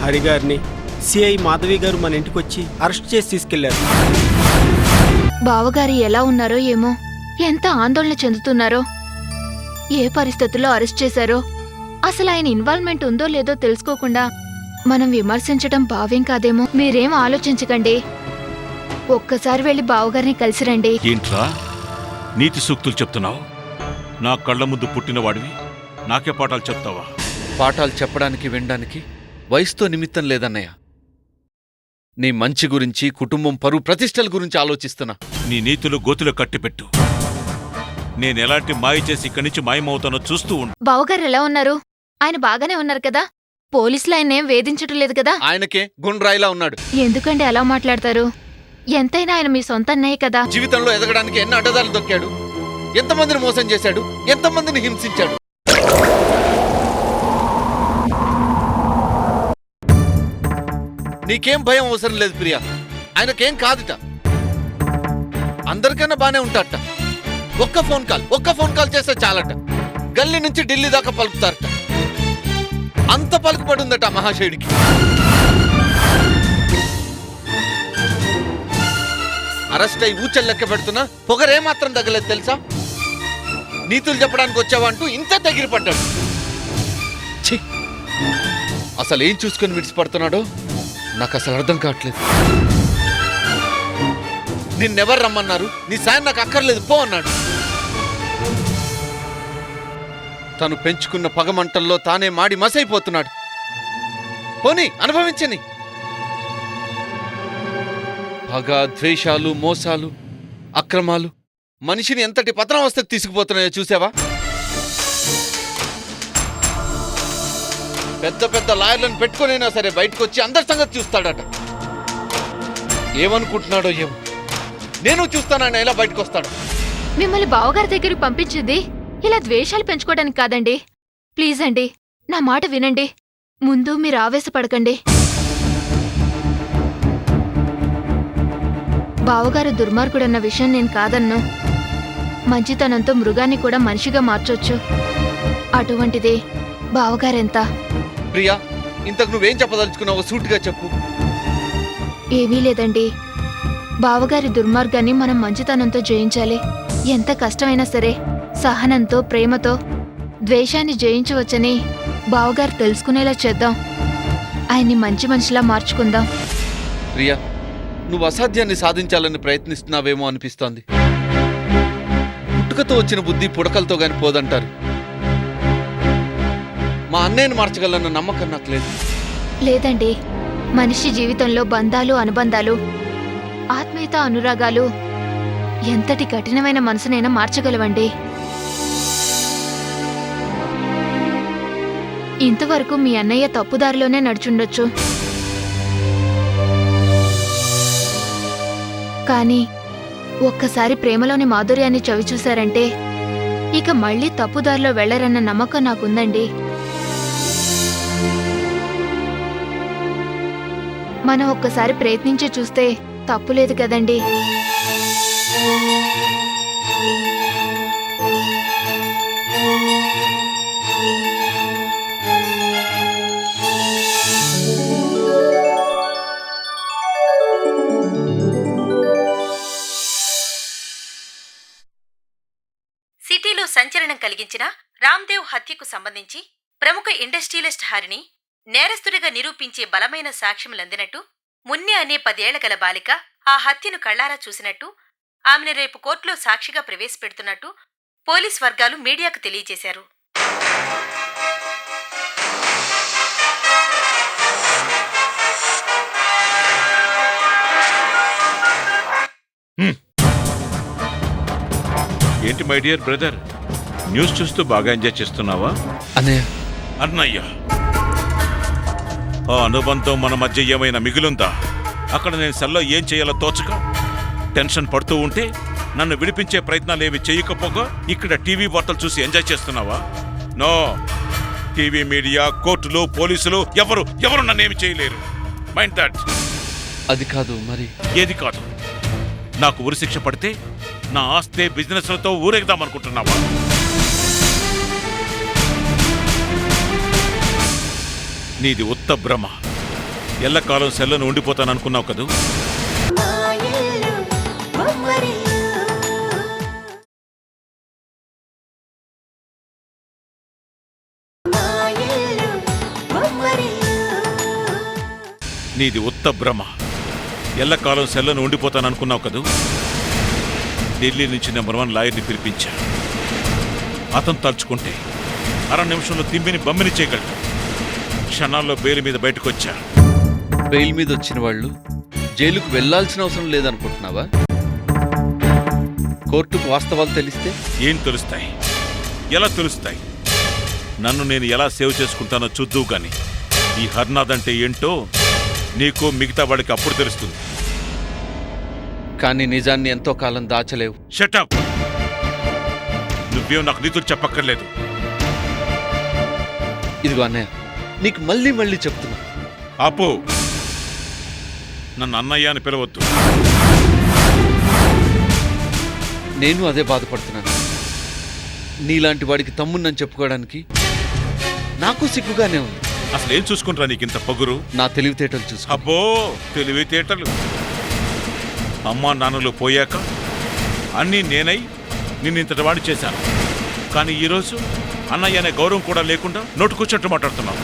హరిగారిని CI Madhavi గారు మన ఇంటికొచ్చి అరెస్ట్ చేసి తీసుకెళ్లారు. బావగారు ఎలా ఉన్నారో ఏమో, ఎంత ఆందోళన చెందుతున్నారో, ఏ పరిస్థితుల్లో అరెస్ట్ చేశారో, అసలు ఆయన ఇన్వాల్వ్మెంట్ ఉందో లేదో తెలుసుకోకుండా మనం విమర్శించడం భావ్యం కాదేమో. మీరేం ఆలోచించకండి, ఒక్కసారి వెళ్లి బావగారిని కలిసిరండి. ఏంట్రా నీతి సూక్తులు చెప్తున్నావు? నా కళ్ళ ముందు పుట్టినవాడివి నాకే పాఠాలు చెప్తావా? పాఠాలు చెప్పడానికి వినడానికి వయసుతో నిమిత్తం లేదన్నయ్య. నీ మంచి గురించి, కుటుంబం పరువు ప్రతిష్టల గురించి ఆలోచిస్తున్నా. నీ నీతులు గోతులు కట్టిపెట్టు. నేనెలాంటి మాయ చేసి ఇక్కడి నుంచి మాయమవుతానో చూస్తూ ఉండు. బావగారు ఎలా ఉన్నారు? ఆయన బాగానే ఉన్నారు కదా? పోలీసులు ఆయన్నేం వేధించటం లేదు కదా? ఆయనకే గుండ్రాయిలా ఉన్నాడు. ఎందుకండి అలా మాట్లాడతారు? ఎంతైనా ఆయన మీ సొంత అన్నయ్య కదా. జీవితంలో ఎదగడానికి ఎన్ని అడ్డదాలు దొక్కాడు, ఎంతమందిని మోసం చేశాడు, ఎంతమందిని హింసించాడు. నీకేం భయం అవసరం లేదు ప్రియా. ఆయనకేం కాదుట. అందరికన్నా బానే ఉంటాడట. ఒక్క ఫోన్ కాల్ చేస్తే చాలట. గల్లీ నుంచి ఢిల్లీ దాకా పలుకుతారట. అంత పలుకుబడి ఉందట మహాశయుడికి. అరెస్ట్ అయి ఊచలు లెక్క పెడుతున్నా పొగరేమాత్రం తగ్గలేదు తెలుసా? నీతులు చెప్పడానికి వచ్చావా అంటూ ఇంత తగిలిపడ్డాడు. ఛీ, అసలు ఏం చూసుకొని విడిచిపడుతున్నాడో నాకు అసలు అర్థం కావట్లేదు. నిన్నెవరు రమ్మన్నారు? నీ సాయం నాకు అక్కర్లేదు పో అన్నాడు. తను పెంచుకున్న పగమంటల్లో తానే మాడి మసైపోతున్నాడు. పోనీ అనుభవించని. పగ, ద్వేషాలు, మోసాలు, అక్రమాలు మనిషిని ఎంతటి పతనావస్థకు తీసుకుపోతున్నాయో చూసావా? పెద్ద పెద్ద లాయర్లను పెట్టుకునైనా సరే బయటకు వచ్చి అందరి సంగతి చూస్తాడట. ఏమనుకుంటున్నాడో ఏమో. నేను చూస్తానని ఎలా బయటకు వస్తాడు? మిమ్మల్ని బావగారి దగ్గరికి పంపించింది ఇలా ద్వేషాలు పెంచుకోవడానికి కాదండి. ప్లీజ్ అండి, నా మాట వినండి. ముందు మీరు ఆవేశపడకండి. బావగారు దుర్మార్గుడన్న విషయం నేను కాదన్ను. మంచితనంతో మృగాన్ని కూడా మనిషిగా మార్చొచ్చు. అటువంటిది బావగారెంత. ప్రియా, ఇంతకు నువ్వేం చెప్పదలుచుకున్నావో సూటిగా చెప్పు. ఏమీ లేదండి, బావగారి దుర్మార్గాన్ని మనం మంచితనంతో జయించాలి. ఎంత కష్టమైనా సరే సహనంతో, ప్రేమతో ద్వేషాన్ని జయించవచ్చని బావగారు తెలుసుకునేలా చేద్దాం. ఆయన్ని మంచి మనిషిలా మార్చుకుందాం. ప్రియా, నువ్వు అసాధ్యాన్ని సాధించాలని ప్రయత్నిస్తున్నావేమో అనిపిస్తోంది. పుట్టుకతో వచ్చిన బుద్ధి పుడకలతో గాని పోదంటారు. మా అన్నయ్యను మార్చగలన్న నమ్మకం నాకు లేదు. లేదండి, మనిషి జీవితంలో బంధాలు, అనుబంధాలు, ఆత్మీయత, అనురాగాలు ఎంతటి కఠినమైన మనసునైనా మార్చగలవండి. ఇంతవరకు మీ అన్నయ్య తప్పుదారిలోనే నడుచుండొచ్చు, కానీ ఒక్కసారి ప్రేమలోని మాధుర్యాన్ని చవిచూశారంటే ఇక మళ్లీ తప్పుదారిలో వెళ్లరన్న నమ్మకం నాకుందండి. మనం ఒక్కసారి ప్రయత్నించి చూస్తే తప్పులేదు కదండి. సిటీలో సంచలనం కలిగించిన రామ్దేవ్ హత్యకు సంబంధించి ప్రముఖ ఇండస్ట్రియలిస్ట్ హరిని నేరస్తుడిగా నిరూపించే బలమైన సాక్ష్యములందినట్టు, మున్య అనే 10 ఏళ్ల గల బాలిక ఆ హత్యను కళ్లారా చూసినట్టు, ఆమెను రేపు కోర్టులో సాక్షిగా ప్రవేశపెడుతున్నట్టు పోలీస్ వర్గాలు మీడియాకు తెలియజేశారు. ఏంటి మై డియర్ బ్రదర్, న్యూస్ చూస్తూ బాగా ఎంజాయ్ చేస్తున్నావా? అన్నయ్య, ఆ అనుబంధం మన మధ్య ఏమైనా మిగిలిందా? అక్కడ నేను సెల్లో ఏం చేయాలో తోచక టెన్షన్ పడుతూ ఉంటే నన్ను విడిపించే ప్రయత్నాలేవి చేయకపోగా ఇక్కడ టీవీ వార్తలు చూసి ఎంజాయ్ చేస్తున్నావా? నో, టీవీ మీడియా, కోర్టులు, పోలీసులు ఎవరు నన్నేమి చేయలేరు. Mind that. అది కాదు మరి. ఏది కాదు? నాకు ఉరిశిక్ష పడితే నా ఆస్తే బిజినెస్లతో ఊరేగుదామనుకుంటున్నావా? నీది ఉత్త భ్రమ. ఎల్లకాలం సెల్లను ఉండిపోతాననుకున్నావు కదూ. నీది ఉత్త భ్రమ. ఎల్లకాలం సెల్లను ఉండిపోతాననుకున్నావు కదూ. ఢిల్లీ నుంచి నెంబర్ 1 లాయర్ని పిలిపించా. అతను తలుచుకుంటే 6 నిమిషంలో తిమ్మిని బమ్మిని చేయగలడు. క్షణాల్లో బెయిల్ మీద బయటకొచ్చా. బెయిల్ మీద వచ్చిన వాళ్ళు జైలుకు వెళ్లాల్సిన అవసరం లేదనుకుంటున్నావా? కోర్టుకు వాస్తవాలు తెలిస్తే ఏం తెలుస్తాయి? ఎలా తెలుస్తాయి? నన్ను నేను ఎలా సేవ్ చేసుకుంటానో చూద్దువు గాని ఈ హర్నాథ్ అంటే ఏంటో నీకు మిగతా వాడికి అప్పుడు తెలుస్తుంది. కానీ నిజాన్ని ఎంతో కాలం దాచలేవు. షటప్! నువ్వేం నాకు నీతులు చెప్పక్కర్లేదు. ఇదిగో అన్నయ్య, నీకు మళ్ళీ మళ్ళీ చెప్తున్నా. ఆపు! నన్ను అన్నయ్య అని పిలవద్దు. నేను అదే బాధపడుతున్నాను. నీలాంటి వాడికి తమ్మున్నని చెప్పుకోవడానికి నాకు సిగ్గుగానే ఉంది. అసలు ఏం చూసుకుంటారా నీకింత పొగురు? నా తెలివితేటలు చూసుకో. అబ్బో, తెలివితేటలు! అమ్మా నాన్నలు పోయాక అన్నీ నేనై నిన్నింతటి వాడు చేశాను. కానీ ఈరోజు అన్నయ్య అనే గౌరవం కూడా లేకుండా నోటుకొచ్చినట్టు మాట్లాడుతున్నావు.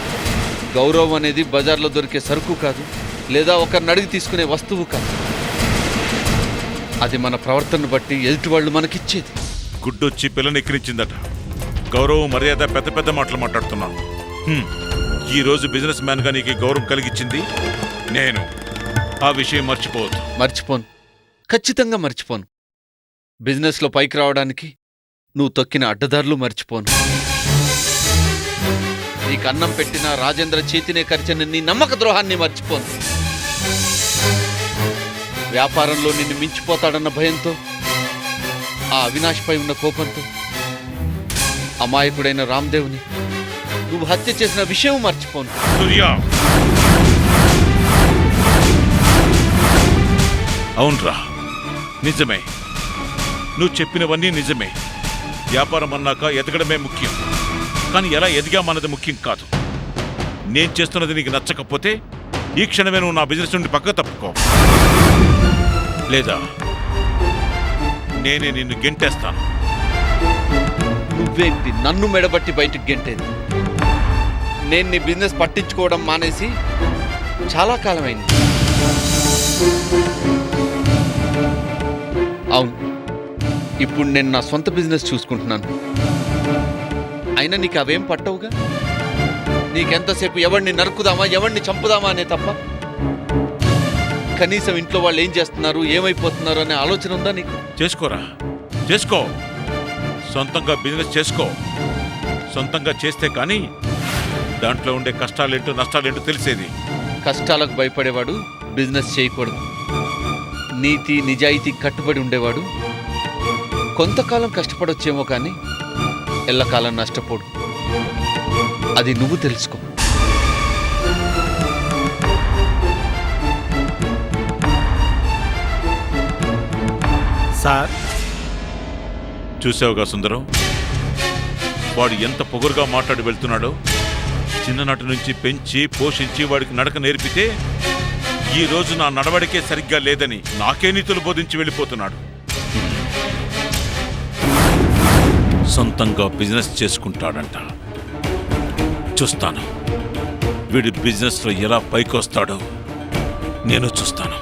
గౌరవం అనేది బజార్లో దొరికే సరుకు కాదు, లేదా ఒకరిని అడిగి తీసుకునే వస్తువు కాదు. అది మన ప్రవర్తనను బట్టి ఎదుటివాళ్ళు మనకిచ్చేది. గుడ్డొచ్చి పిల్లనెక్కిరించిందట. గౌరవం మర్యాద పెద్ద పెద్ద మాటలు మాట్లాడుతున్నాను. ఈరోజు బిజినెస్ మ్యాన్గా నీకు గౌరవం కలిగించింది నేను. ఆ విషయం మర్చిపోవద్దు. మర్చిపోను, ఖచ్చితంగా మర్చిపోను. బిజినెస్లో పైకి రావడానికి నువ్వు తొక్కిన అడ్డదారులు మర్చిపోను. నీకు అన్నం పెట్టిన రాజేంద్ర చేతినే కరిచిన నీ నమ్మక ద్రోహాన్ని మర్చిపోను. వ్యాపారంలో నిన్ను మించిపోతాడన్న భయంతో, ఆ అవినాష్పై ఉన్న కోపంతో అమాయకుడైన రామ్దేవ్ని నువ్వు హత్య చేసిన విషయం మర్చిపోను. సూర్య! అవునరా, నిజమే. నువ్వు చెప్పినవన్నీ నిజమే. వ్యాపారం అన్నాక ఎదగడమే ముఖ్యం. కానీ ఎలా ఎదిగామన్నది ముఖ్యం కాదు. నేను చేస్తున్నది నీకు నచ్చకపోతే ఈ క్షణమే నువ్వు నా బిజినెస్ నుండి పక్కకు తప్పుకో. లేదా నేనే నిన్ను గెంటేస్తాను. నువ్వేంటి నన్ను మెడబట్టి బయటికి గెంటేది? నేను నీ బిజినెస్ పట్టించుకోవడం మానేసి చాలా కాలమైంది. అవును, ఇప్పుడు నేను నా సొంత బిజినెస్ చూసుకుంటున్నాను. అయినా నీకు అవేం పట్టవుగా. నీకెంతసేపు ఎవరిని నరుకుదామా, ఎవరిని చంపుదామా అనే తప్ప కనీసం ఇంట్లో వాళ్ళు ఏం చేస్తున్నారు, ఏమైపోతున్నారు అనే ఆలోచన ఉందా నీకు? చేసుకోరా, చేసుకో. సొంతంగా బిజినెస్ చేసుకో. సొంతంగా చేస్తే కానీ దాంట్లో ఉండే కష్టాలేంటో నష్టాలేంటో తెలిసేది. కష్టాలకు భయపడేవాడు బిజినెస్ చేయకూడదు. నీతి నిజాయితీ కట్టుబడి ఉండేవాడు కొంతకాలం కష్టపడొచ్చేమో కానీ ఎల్లకాలం నష్టపోడు. అది నువ్వు తెలుసుకో. సార్, చూసావుగా సుందరం, వాడు ఎంత పొగరుగా మాట్లాడి వెళ్తున్నాడో. చిన్ననాటి నుంచి పెంచి పోషించి వాడికి నడక నేర్పితే ఈ రోజు నా నడవడికే సరిగ్గా లేదని నాకే నీతులు బోధించి వెళ్ళిపోతున్నాడు. సొంతంగా బిజినెస్ చేసుకుంటాడంట. చూస్తాను వీడి బిజినెస్లో ఎలా పైకొస్తాడో నేను చూస్తాను.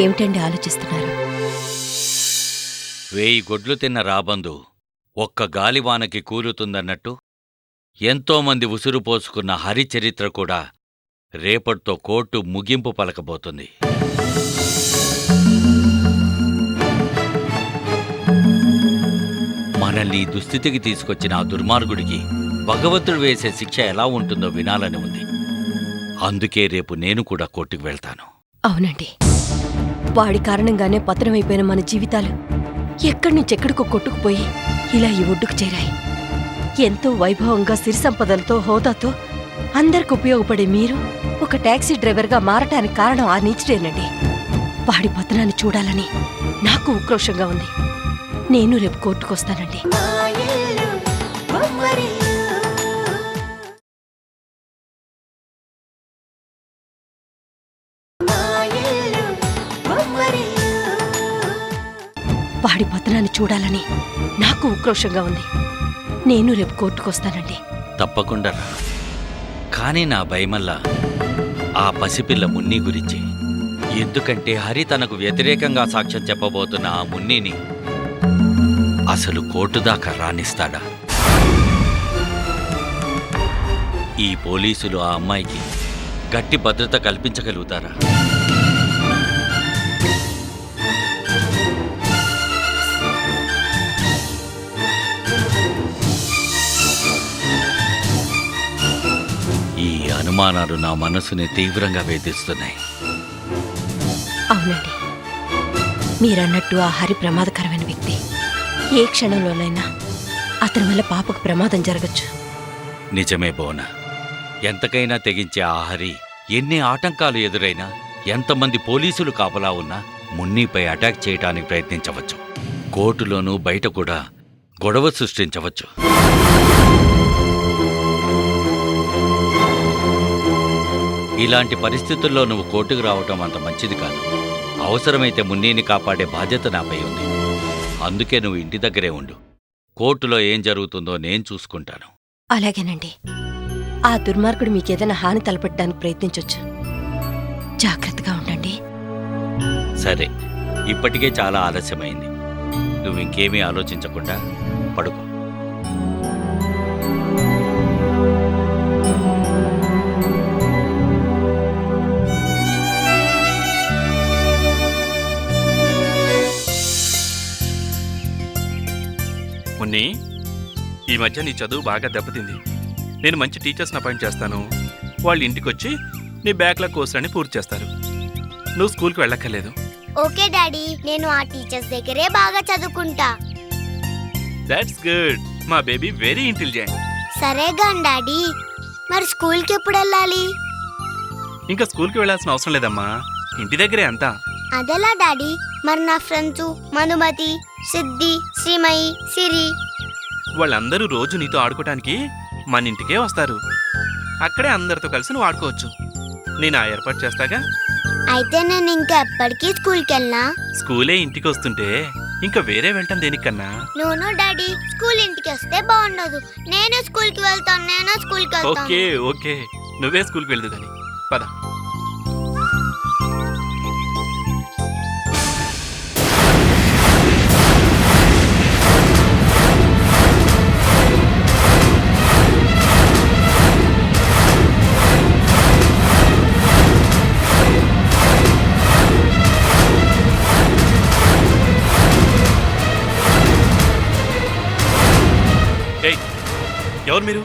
ఏమిటండి ఆలోచిస్తున్నారు? 1000 గొడ్లు తిన్న రాబందు ఒక్క గాలివానకి కూలుతుందన్నట్టు ఎంతోమంది ఉసురు పోసుకున్న హరిచరిత్ర కూడా రేపటితో కోర్టు ముగింపు పలకబోతుంది. మనల్ని ఈ దుస్థితికి తీసుకొచ్చిన ఆ దుర్మార్గుడికి భగవంతుడు వేసే శిక్ష ఎలా ఉంటుందో వినాలని ఉంది. అందుకే రేపు నేను కూడా కోర్టుకు వెళ్తాను. అవునండి, వాడి కారణంగానే పతనమైపోయిన మన జీవితాలు ఎక్కడి నుంచెక్కడికో కొట్టుకుపోయి ఇలా ఈ ఒడ్డుకు చేరాయి. ఎంతో వైభవంగా సిరి సంపదలతో హోదాతో అందరికి ఉపయోగపడే మీరు ఒక టాక్సీ డ్రైవర్గా మారటానికి కారణం ఆ నీచుడేనండి. వాడి పతనాన్ని చూడాలని నాకు ఉక్రోషంగా ఉంది. నేను రేపు కోర్టుకొస్తానండి. వాడి పతనాన్ని చూడాలని నాకు ఉక్రోషంగా ఉంది. నేను రేపు కోర్టుకొస్తానండి. తప్పకుండా రా. కానీ నా భయమల్లా ఆ పసిపిల్ల మున్ని గురించి. ఎందుకంటే హరి తనకు వ్యతిరేకంగా సాక్ష్యం చెప్పబోతున్న ఆ మున్నిని అసలు కోర్టు దాకా రానిస్తాడా? ఈ పోలీసులు ఆ అమ్మాయికి గట్టి భద్రత కల్పించగలుగుతారా? ఈ అనుమానాలు నా మనసుని తీవ్రంగా వేధిస్తున్నాయి. అవునండి, మీరన్నట్టు ఆ హరి ప్రమాదకరమైన వ్యక్తి. ఏ క్షణంలోనైనా అతని వల్ల పాపకు ప్రమాదం జరగచ్చు. నిజమే బోనా. ఎంతకైనా తెగించే ఆ హరి ఎన్ని ఆటంకాలు ఎదురైనా, ఎంతమంది పోలీసులు కాపలా ఉన్నా మున్నీపై అటాక్ చేయడానికి ప్రయత్నించవచ్చు. కోర్టులోనూ బయట కూడా గొడవ సృష్టించవచ్చు. ఇలాంటి పరిస్థితుల్లో నువ్వు కోర్టుకు రావటం అంత మంచిది కాదు. అవసరమైతే మున్నీని కాపాడే బాధ్యత నాపై ఉంది. అందుకే నువ్వు ఇంటి దగ్గరే ఉండు. కోర్టులో ఏం జరుగుతుందో నేను చూసుకుంటాను. అలాగేనండి. ఆ దుర్మార్గుడు మీకేదైనా హాని తలపెట్టడానికి ప్రయత్నించొచ్చు. జాగ్రత్తగా ఉండండి. సరే, ఇప్పటికే చాలా ఆలస్యమైంది. నువ్వు ఇంకేమీ ఆలోచించకుండా పడుకో. మున్ని, ఈ మధ్య నీ చదువు బాగా దెబ్బతింది. నేను మంచి టీచర్స్ని అపాయింట్ చేస్తాను. వాళ్ళు ఇంటికొచ్చి నీ బ్యాక్లాగ్ కోర్సులని పూర్తి చేస్తారు. నువ్వు స్కూల్కి వెళ్ళక్కర్లేదు. ఓకే డాడీ, నేను ఆ టీచర్స్ దగ్గరే బాగా చదువుకుంటా. That's good. మా బేబీ వెరీ ఇంటెలిజెంట్. సరేగా డాడీ, మరి స్కూల్కి ఎప్పుడు వెళ్ళాలి? ఇంకా స్కూల్కి వెళ్ళాల్సిన అవసరం లేదమ్మా, ఇంటి దగ్గరే అంతా. అదెలా డాడీ? మరి నా ఫ్రెండ్స్ మనుమతి, సిద్ధి, శ్రీమయి, సిరి వాళ్ళందరూ రోజు నీతో ఆడుకోవటానికి మన ఇంటికే వస్తారు. అక్కడే అందరితో కలిసి నువ్వు ఆడుకోవచ్చు. నేను ఆ ఏర్పాటు చేస్తాగా. అయితే నేను ఇంకా ఎప్పటికీ స్కూల్కి వెళ్ళనా? స్కూలే ఇంటికి వస్తుంటే ఇంకా వేరే వెళ్ళటం దేనికన్నా? నోనో డాడీ, స్కూల్ ఇంటికి వస్తే బాగుండదు. నేనే స్కూల్కి వెళ్తాను. ఓకే ఓకే, నువ్వే స్కూల్కి వెళ్దు కానీ పద. ఎవరు మీరు?